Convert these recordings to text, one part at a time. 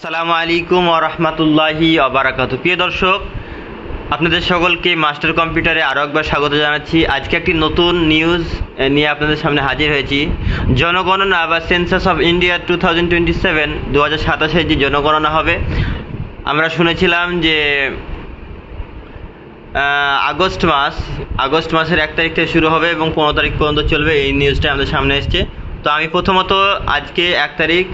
আসসালামু আলাইকুম ওয়া রাহমাতুল্লাহি ওয়া বারাকাতুহু। প্রিয় দর্শক, আপনাদের সকলকে মাস্টার কম্পিউটারে আরও একবার স্বাগত জানাচ্ছি। আজকে একটি নতুন নিউজ নিয়ে আপনাদের সামনে হাজির হয়েছি। জনগণনা বা সেন্সাস অফ ইন্ডিয়া 2027 2027 যে জনগণনা হবে, আমরা শুনেছিলাম যে আগস্ট মাসের 1 তারিখ থেকে শুরু হবে এবং 15 তারিখ পর্যন্ত চলবে। এই নিউজটা আমাদের সামনে এসছে। তো আমি প্রথমত আজকে 1 তারিখ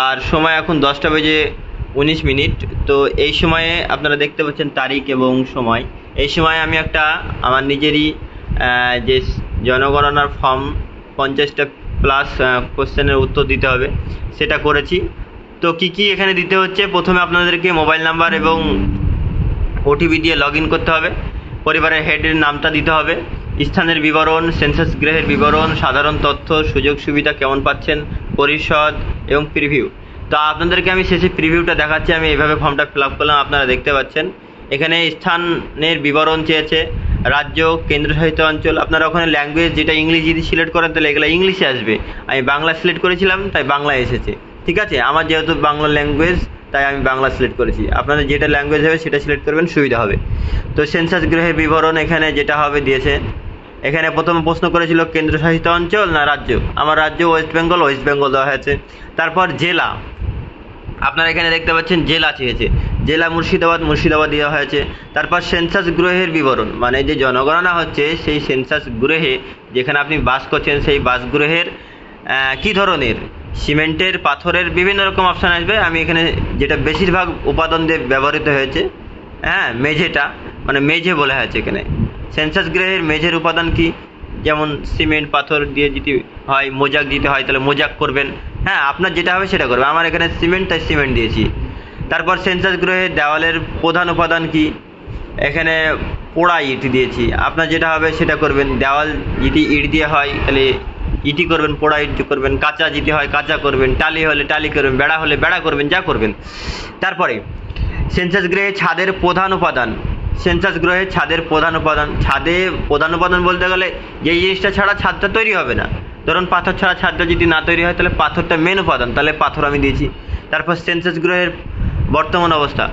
আর সময় এখন 10:19। তো এই সময়ে আপনারা দেখতে পাচ্ছেন তারিখ এবং সময়। এই সময় আমি একটা আমার নিজেরই যে জনগণনার ফর্ম 50টা প্লাস কোশ্চেনের উত্তর দিতে হবে, সেটা করেছি। তো কি এখানে দিতে হচ্ছে, প্রথমে আপনাদেরকে মোবাইল নাম্বার এবং ওটিপি দিয়ে লগ ইন করতে হবে। পরিবারের হেডের নামটা দিতে হবে, স্থানের বিবরণ, সেন্সাস গৃহের বিবরণ, সাধারণ তথ্য, সুযোগ সুবিধা কেমন পাচ্ছেন, পরিষদ এবং প্রিভিউ। তো আপনাদেরকে আমি শেষে প্রিভিউটা দেখাচ্ছি। আমি এইভাবে ফর্মটা ফিল আপ করলাম, আপনারা দেখতে পাচ্ছেন। এখানে স্থানের বিবরণ চেয়েছে, রাজ্য, কেন্দ্রশাসিত অঞ্চল। আপনারা ওখানে ল্যাঙ্গুয়েজ যেটা ইংলিশ যদি সিলেক্ট করেন তাহলে এগুলো ইংলিশে আসবে। আমি বাংলা সিলেক্ট করেছিলাম তাই বাংলা এসেছে। ঠিক আছে, আমার যেহেতু বাংলা ল্যাঙ্গুয়েজ তাই আমি বাংলা সিলেক্ট করেছি। আপনাদের যেটা ল্যাঙ্গুয়েজ হবে সেটা সিলেক্ট করবেন, সুবিধা হবে। তো সেন্সাস গৃহের বিবরণ এখানে যেটা হবে দিয়েছে। এখানে প্রথম প্রশ্ন করেছিল কেন্দ্রশাসিত অঞ্চল না রাজ্য। আমার রাজ্য ওয়েস্ট বেঙ্গল দেওয়া হয়েছে। তারপর জেলা, আপনারা এখানে দেখতে পাচ্ছেন জেলা চেয়েছে, জেলা মুর্শিদাবাদ দেওয়া হয়েছে। তারপর সেন্সাস গৃহের বিবরণ, মানে যে জনগণনা হচ্ছে সেই সেন্সাস গৃহে যেখানে আপনি বাস করছেন সেই বাসগৃহের কী ধরনের, সিমেন্টের, পাথরের, বিভিন্ন রকম অপশান আসবে। আমি এখানে যেটা বেশিরভাগ উপাদান দিয়ে ব্যবহৃত হয়েছে, মেঝেটা, মানে মেঝে বলা হয়েছে এখানে। সেন্সাস গৃহের মেঝের উপাদান কি, যেমন সিমেন্ট, পাথর দিয়ে যদি হয়, মোজাক দিতে হয় তাহলে মোজাক করবেন। আপনার যেটা হবে সেটা করবে। আমার এখানে সিমেন্ট তাই সিমেন্ট দিয়েছি। তারপর সেন্সাস গৃহের দেওয়ালের প্রধান উপাদান কি, এখানে পোড়া ইট দিয়েছি। আপনার যেটা হবে সেটা করবেন। দেওয়াল যদি ইট দিয়ে হয় তাহলে ইটি করবেন, পোড়া ইট করবেন। কাঁচা যদি হয় কাঁচা করবেন, টালি হলে টালি করবেন, বেড়া হলে বেড়া করবেন, যা করবেন। তারপরে সেন্সাস গৃহে ছাদের প্রধান উপাদান, সেন্সাস গ্রহের ছাদের প্রধান উপাদান। ছাদে প্রধান উপাদান বলতে গেলে যেই জিনিসটা ছাড়া ছাদটা তৈরি হবে না। ধরুন পাথর ছাড়া ছাদটা যদি না তৈরি হয় তাহলে পাথরটা মেন উপাদান, তাহলে পাথর আমি দিয়েছি। তারপর সেন্সাস গ্রহের বর্তমান অবস্থা,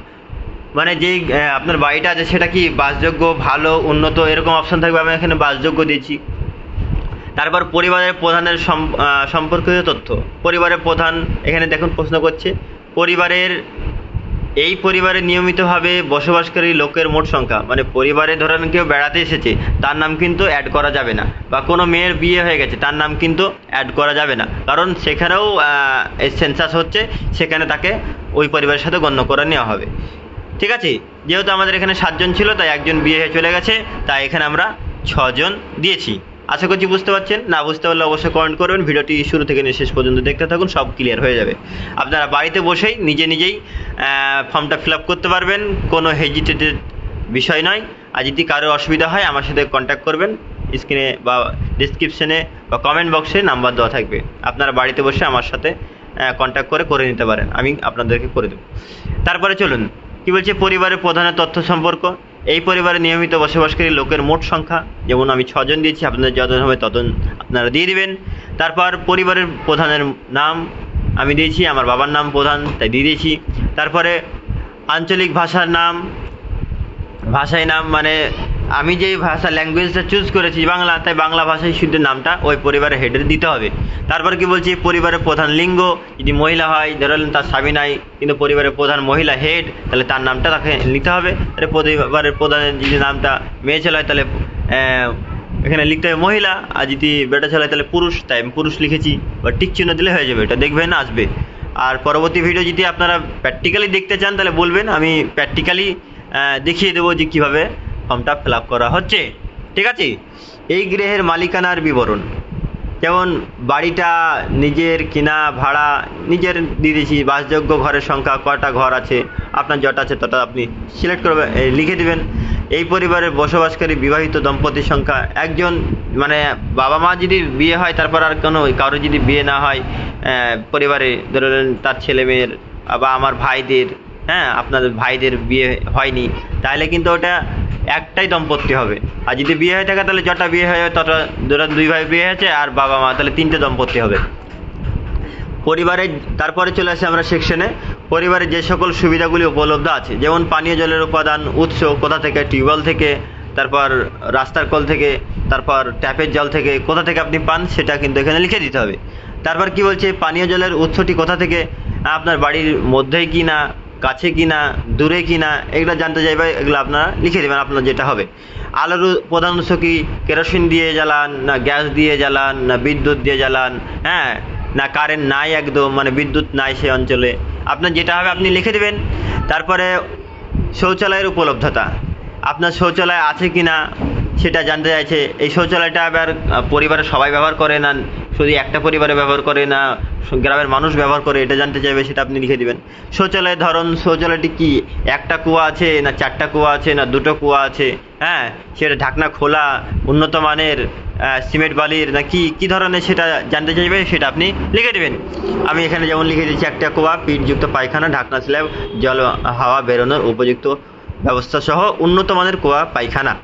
মানে যেই আপনার বাড়িটা আছে সেটা কি বাসযোগ্য, ভালো, উন্নত, এরকম অপশান থাকবে। আমি এখানে বাসযোগ্য দিয়েছি। তারপর পরিবারের প্রধানের সম্পর্কিত তথ্য। পরিবারের প্রধান এখানে দেখুন প্রশ্ন করছে, এই পরিবারে নিয়মিতভাবে বসবাসকারী লোকের মোট সংখ্যা। মানে পরিবারে ধরেন কেউ বেড়াতে এসেছে, তার নাম কিন্তু অ্যাড করা যাবে না। বা কোনো মেয়ের বিয়ে হয়ে গেছে, তার নাম কিন্তু অ্যাড করা যাবে না, কারণ সেখানেও সেন্সাস হচ্ছে, সেখানে তাকে ওই পরিবারের সাথে গণ্য করে নেওয়া হবে। ঠিক আছে, যেহেতু আমাদের এখানে 7 জন ছিল তাই একজন বিয়ে হয়ে চলে গেছে, তাই এখানে আমরা 6 জন দিয়েছি। আশা করছি বুঝতে পারছেন। না বুঝতে পারলে অবশ্যই কমেন্ট করবেন। ভিডিওটি শুরু থেকে নিয়ে শেষ পর্যন্ত দেখতে থাকুন, সব ক্লিয়ার হয়ে যাবে। আপনারা বাড়িতে বসেই নিজেই ফর্মটা ফিল আপ করতে পারবেন, কোনো হেজিটেটেড বিষয় নয়। আর যদি কারোর অসুবিধা হয় আমার সাথে কন্ট্যাক্ট করবেন। স্ক্রিনে বা ডিসক্রিপশনে বা কমেন্ট বক্সে নাম্বার দেওয়া থাকবে, আপনারা বাড়িতে বসে আমার সাথে কন্ট্যাক্ট করে নিতে পারেন, আমি আপনাদেরকে করে দেবো। তারপরে চলুন, কী বলছে, পরিবারের প্রধানের তথ্য সম্পর্ক। এই পরিবারে নিয়মিত বসবাসকারী লোকের মোট সংখ্যা, যেমন আমি 6 জন দিয়েছি, আপনাদের যতজন হবে ততজন আপনারা দিয়ে দিবেন। তারপর পরিবারের প্রধানের নাম আমি দিয়েছি, আমার বাবার নাম প্রধান তাই দিয়ে দিয়েছি। তারপরে আঞ্চলিক ভাষার নাম, মানে আমি যেই ভাষা ল্যাঙ্গুয়েজটা চুজ করেছি বাংলা, তাই বাংলা ভাষায় শুদ্ধ নামটা ওই পরিবারের হেডের দিতে হবে। তারপর কি বলছি, পরিবারের প্রধান লিঙ্গ, যদি মহিলা হয়, ধরলেন তার স্বামী নাই কিন্তু পরিবারের প্রধান মহিলা হেড, তাহলে তার নামটা তাকে নিতে হবে। তাহলে পরিবারের প্রধানের যদি নামটা মেয়ে ছেলে হয় তাহলে এখানে লিখতে হবে মহিলা, আর যদি বেটা ছেলে হয় তাহলে পুরুষ, তাই আমি পুরুষ লিখেছি। বা টিক চিহ্ন দিলে হয়ে যাবে, এটা দেখবেন আসবে। আর পরবর্তী ভিডিও যদি আপনারা প্র্যাকটিক্যালি দেখতে চান তাহলে বলবেন, আমি প্র্যাকটিক্যালি দেখিয়ে দেবো যে কীভাবে ফর্মটা ফিল আপ করা হচ্ছে। ঠিক আছে, এই গৃহের মালিকানার বিবরণ, যেমন বাড়িটা নিজের কিনা, ভাড়া নিজের দিয়ে দিয়েছি। বাসযোগ্য ঘরের সংখ্যা, কটা ঘর আছে, আপনার যটা আছে তটা আপনি সিলেক্ট করবেন, লিখে দেবেন। এই পরিবারের বসবাসকারী বিবাহিত দম্পতির সংখ্যা, একজন, মানে বাবা মা যদি বিয়ে হয় তারপর আর কারো যদি বিয়ে না হয় পরিবারে, ধরেন তার ছেলে মেয়ের বা আমার ভাইদের, আপনাদের ভাইদের বিয়ে হয়নি, তাহলে কিন্তু ওটা একটাই দম্পতি হবে। আর যদি বিয়ে হয়ে থাকে তাহলে যটা বিয়ে হয়ে তটা, ধরেন 2 ভাই বিয়ে হয়েছে আর বাবা মা, তাহলে 3টে দম্পতি হবে পরিবারে। তারপরে চলে আসে আমরা সেকশনে, পরিবারে যে সকল সুবিধাগুলি উপলব্ধ আছে, যেমন পানীয় জলের উপাদান উৎস কোথা থেকে, টিউবওয়েল থেকে, তারপর রাস্তার কল থেকে, তারপর ট্যাপের জল থেকে, কোথা থেকে আপনি পান সেটা কিন্তু এখানে লিখে দিতে হবে। তারপর কি বলছে, পানীয় জলের উৎসটি কোথা থেকে, আপনার বাড়ির মধ্যেই কি না, কাছে কি না, দূরে কি না, এগুলো জানতে চাইবে, এগুলো আপনারা লিখে দেবেন আপনার যেটা হবে। আলোর প্রধান উৎস কি, কেরোসিন দিয়ে জ্বালান না গ্যাস দিয়ে জ্বালান না বিদ্যুৎ দিয়ে জ্বালান, হ্যাঁ, না কারেন্ট নাই একদম, মানে বিদ্যুৎ নাই সেই অঞ্চলে, আপনার যেটা হবে আপনি লিখে দেবেন। তারপরে শৌচালয়ের উপলব্ধতা, আপনার শৌচালয় আছে কি না সেটা জানতে চাইছে। এই শৌচালয়টা আবার পরিবারের সবাই ব্যবহার করে না শুধু একটা পরিবারে ব্যবহার করে না গ্রামের মানুষ ব্যবহার করে, এটা জানতে চাইবে, সেটা আপনি লিখে দেবেন। শৌচালয়ের ধরন, শৌচালয়টি কি একটা কুয়া আছে না চারটা কুয়া আছে না দুটো কুয়া আছে, হ্যাঁ, সেটা ঢাকনা খোলা, উন্নত মানের, সিমেন্ট বালির না কি ধরনের সেটা জানতে চাইবে, সেটা আপনি লিখে দেবেন। আমি এখানে যেমন লিখে দিচ্ছি, একটা কুয়া, পিঠযুক্ত পায়খানা, ঢাকনা স্ল্যাব, জল হাওয়া বেরোনোর উপযুক্ত ব্যবস্থা সহ উন্নত মানের কুয়া পায়খানা।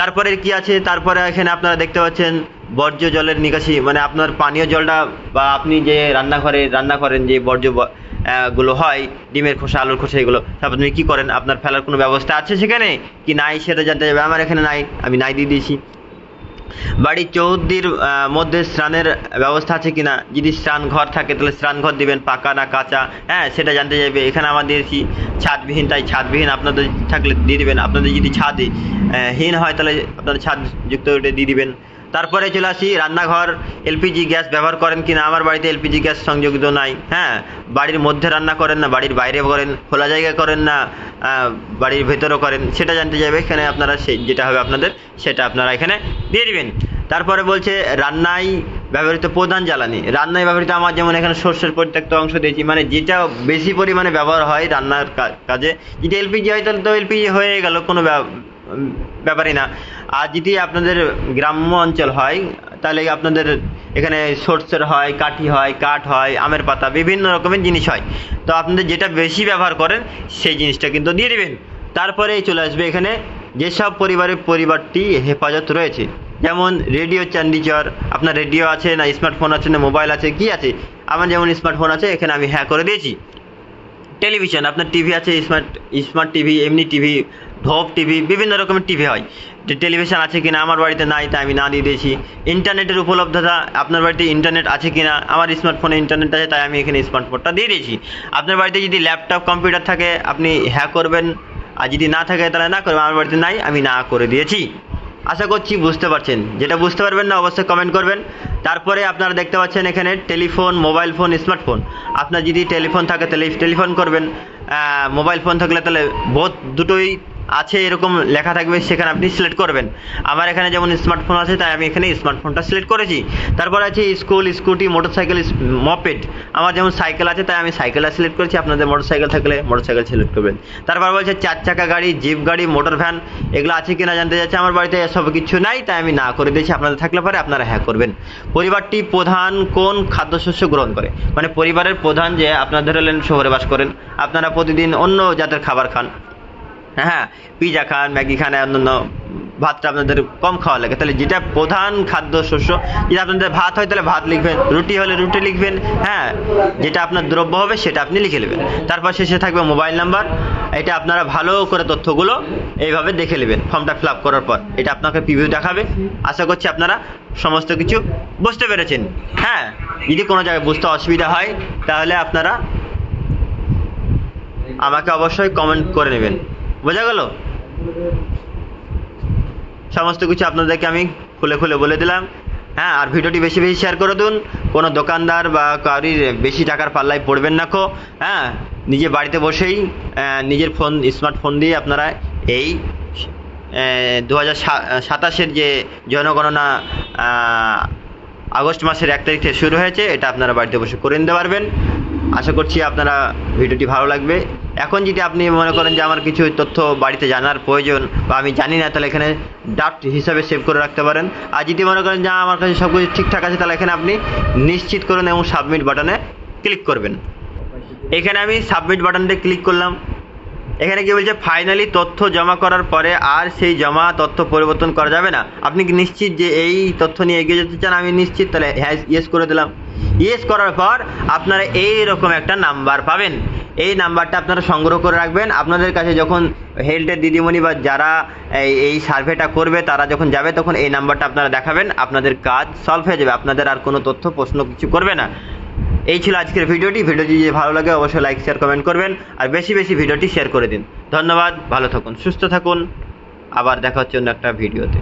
তারপরে কি আছে, তারপরে এখানে আপনারা দেখতে পাচ্ছেন বর্জ্য জলের নিকাশি, মানে আপনার পানীয় জলটা বা আপনি যে রান্নাঘরে রান্না করেন যে বর্জ্য গুলো হয়, ডিমের খোসা, আলুর খোসা, এগুলো তারপর আপনি কী করেন, আপনার ফেলার কোনো ব্যবস্থা আছে সেখানে কি নাই সেটা জানতে যাবে। আমার এখানে নাই, আমি নাই দিয়ে দিয়েছি। বাড়ির চৌহদ্দির মধ্যে স্নানের ব্যবস্থা আছে কিনা, যদি স্নান ঘর থাকে তাহলে স্নান ঘর দিবেন, পাকা না কাঁচা, হ্যাঁ, সেটা জানতে চাইবে। এখানে আমার দিয়েছি ছাদবিহীন, তাই ছাদবিহীন আপনাদের থাকলে দিয়ে দিবেন। আপনাদের যদি ছাদ হীন হয় তাহলে আপনাদের ছাদযুক্ত ওটা দিয়ে দিবেন। তারপরে চলে আসি রান্নাঘর, এলপিজি গ্যাস ব্যবহার করেন কিনা। আমার বাড়িতে এলপিজি গ্যাস সংযুক্ত নাই, হ্যাঁ, বাড়ির মধ্যে রান্না করেন না বাড়ির বাইরে করেন, খোলা জায়গায় করেন না বাড়ির ভেতরেও করেন, সেটা জানতে যাবে। এখানে আপনারা যেটা হবে আপনাদের সেটা আপনারা এখানে দিয়ে দিবেন। তারপরে বলছে রান্নায় ব্যবহৃত প্রধান জ্বালানি, রান্নায় ব্যবহৃত আমার যেমন এখানে সর্ষের পরিত্যক্ত অংশ দিয়েছি, মানে যেটা বেশি পরিমাণে ব্যবহার হয় রান্নার কাজে। যদি এলপিজি হয় তাহলে তো এলপিজি হয়ে গেল, কোনো ব্যাপারই না। আর যদি আপনাদের গ্রাম্য অঞ্চল হয় তাহলে আপনাদের এখানে সর্ষের হয়, কাঠি হয়, কাঠ হয়, আমের পাতা, বিভিন্ন রকমের জিনিস হয়। তো আপনাদের যেটা বেশি ব্যবহার করেন সেই জিনিসটা কিন্তু দিয়ে দেবেন। তারপরে চলে আসবে এখানে যেসব পরিবারটি হেফাজত রয়েছে, যেমন রেডিও চান্ডিচর, আপনার রেডিও আছে না স্মার্টফোন আছে না মোবাইল আছে, কি আছে, আমার যেমন স্মার্টফোন আছে এখানে আমি হ্যাঁ করে দিয়েছি। টেলিভিশন, আপনার টিভি আছে, স্মার্ট টিভি, এমনি টিভি, ঢোপ টিভি, বিভিন্ন রকমের টিভি হয়। টেলিভিশন আছে কিনা, আমার বাড়িতে নাই তাই আমি না দিয়ে দিয়েছি। ইন্টারনেটের উপলব্ধতা, আপনার বাড়িতে ইন্টারনেট আছে কিনা, আমার স্মার্টফোনে ইন্টারনেট আছে তাই আমি এখানে স্মার্টফোনটা দিয়ে দিয়েছি। আপনার বাড়িতে যদি ল্যাপটপ কম্পিউটার থাকে আপনি হ্যাঁ করবেন, আর যদি না থাকে তাহলে না করবেন। আমার বাড়িতে নাই, আমি না করে দিয়েছি। আশা করছি বুঝতে পারছেন। যেটা বুঝতে পারবেন না অবশ্যই কমেন্ট করবেন। তারপরে আপনারা দেখতে পাচ্ছেন এখানে টেলিফোন, মোবাইল ফোন, স্মার্টফোন। আপনার যদি টেলিফোন থাকে তাহলে টেলিফোন করবেন, মোবাইল ফোন থাকলে তাহলে বোথ দুটোই আছে এরকম লেখা থাকবে, সেখানে আপনি সিলেক্ট করবেন। আমার এখানে যেমন স্মার্টফোন আছে তাই আমি এখানে স্মার্টফোনটা সিলেক্ট করেছি। তারপর আছে স্কুল, স্কুটি, মোটরসাইকেল, মপেড। আমার যেমন সাইকেল আছে তাই আমি সাইকেলটা সিলেক্ট করেছি, আপনাদের মোটরসাইকেল থাকলে মোটরসাইকেল সিলেক্ট করবেন। তারপর বলছে 4 চাকা গাড়ি, জিপ গাড়ি, মোটর ভ্যান, এগুলো আছে কিনা জানতে যাচ্ছে। আমার বাড়িতে এসব কিছু নাই তাই আমি না করে দিয়েছি, আপনাদের থাকলে পরে আপনারা হ্যাঁ করবেন। পরিবারটি প্রধান কোন খাদ্যশস্য গ্রহণ করে, মানে পরিবারের প্রধান যে আপনারা ধরে নেন শহরে বাস করেন, আপনারা প্রতিদিন অন্য জাতের খাবার খান, হ্যাঁ, পিজা খান, ম্যাগি খান, অন্যান্য ভাতটা আপনাদের কম খাওয়া লাগে, তাহলে যেটা প্রধান খাদ্যশস্য, যদি আপনাদের ভাত হয় তাহলে ভাত লিখবেন, রুটি হলে রুটি লিখবেন, হ্যাঁ, যেটা আপনার দ্রব্য হবে সেটা আপনি লিখে নেবেন। তারপর শেষে থাকবে মোবাইল নাম্বার। এটা আপনারা ভালো করে তথ্যগুলো এইভাবে দেখে নেবেন ফর্মটা ফিল আপ করার পর, এটা আপনাকে প্রিভিউ দেখাবে। আশা করছি আপনারা সমস্ত কিছু বুঝতে পেরেছেন। হ্যাঁ, যদি কোনো জায়গায় বুঝতে অসুবিধা হয় তাহলে আপনারা আমাকে অবশ্যই কমেন্ট করে নেবেন। বোঝা গেল? সমস্ত কিছু আপনাদেরকে আমি খুলে খুলে বলে দিলাম। হ্যাঁ, আর ভিডিওটি বেশি বেশি শেয়ার করে দিন। কোনো দোকানদার বা কারোর বেশি টাকার পাল্লায় পড়বেন না কো। হ্যাঁ, নিজে বাড়িতে বসেই নিজের ফোন, স্মার্টফোন দিয়ে আপনারা এই 2027-এর যে জনগণনা আগস্ট মাসের 1 তারিখ থেকে শুরু হয়েছে, এটা আপনারা বাড়িতে বসে করে নিতে পারবেন। আশা করছি আপনারা ভিডিওটি ভালো লাগবে। এখন যদি আপনি মনে করেন যে আমার কিছু তথ্য বাড়িতে জানার প্রয়োজন বা আমি জানি না, তাহলে এখানে ড্রাফট হিসাবে সেভ করে রাখতে পারেন। আর যদি মনে করেন যে আমার কাছে সব কিছু ঠিকঠাক আছে, তাহলে এখানে আপনি নিশ্চিত করুন এবং সাবমিট বাটনে ক্লিক করবেন। এখানে আমি সাবমিট বাটনটা ক্লিক করলাম। এখানে কি বলছে, ফাইনালি তথ্য জমা করার পরে আর সেই জমা তথ্য পরিবর্তন করা যাবে না। আপনি কি নিশ্চিত যে এই তথ্য নিয়ে এগিয়ে যেতে চান? আমি নিশ্চিত, তাহলে হ্যাঁ ইয়েস করে দিলাম। ইয়েস করার পর আপনারা এইরকম একটা নাম্বার পাবেন। এই নাম্বারটা আপনারা সংগ্রহ করে রাখবেন। আপনাদের কাছে যখন হেলথের দিদিমণি বা যারা এই সার্ভেটা করবে তারা যখন যাবে তখন এই নাম্বারটা আপনারা দেখাবেন, আপনাদের কাজ সলভ হয়ে যাবে, আপনাদের আর কোনো তথ্য প্রশ্ন কিছু করবে না। এই ছিল আজকের ভিডিওটি। ভিডিওটি যদি ভালো লাগে অবশ্যই লাইক শেয়ার কমেন্ট করবেন, আর বেশি বেশি ভিডিওটি শেয়ার করে দিন। ধন্যবাদ, ভালো থাকুন, সুস্থ থাকুন, আবার দেখা হচ্ছে অন্য একটা ভিডিওতে।